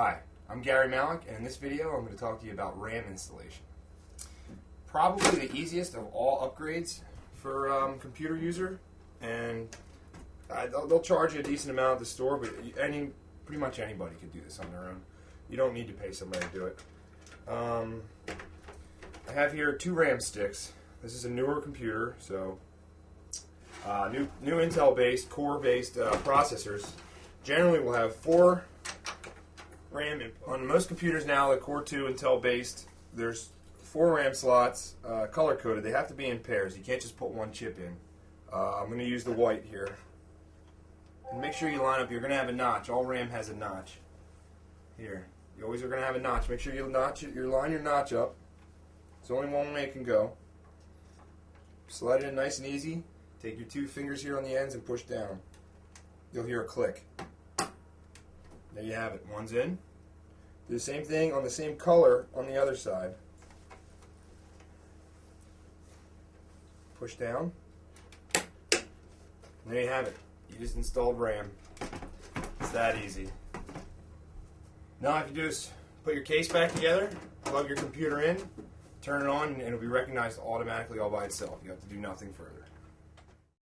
Hi, I'm Gary Malik, and in this video I'm going to talk to you about RAM installation. Probably the easiest of all upgrades for computer user, and they'll charge you a decent amount at the store, but pretty much anybody can do this on their own. You don't need to pay somebody to do it. I have here 2 RAM sticks. This is a newer computer, so new Intel-based, Core-based processors. Generally, we'll have 4 RAM input. On most computers now, the Core 2 Intel-based, there's 4 RAM slots, color-coded. They have to be in pairs. You can't just put one chip in. I'm going to use the white here. And make sure you line up. You're going to have a notch. All RAM has a notch. Here. You always are going to have a notch. Make sure you line your notch up. It's only one way it can go. Slide it in nice and easy. Take your 2 fingers here on the ends and push down. You'll hear a click. There you have it. One's in. Do the same thing on the same color on the other side. Push down. And there you have it. You just installed RAM. It's that easy. Now all you have to do is put your case back together, plug your computer in, turn it on, and it'll be recognized automatically all by itself. You have to do nothing further.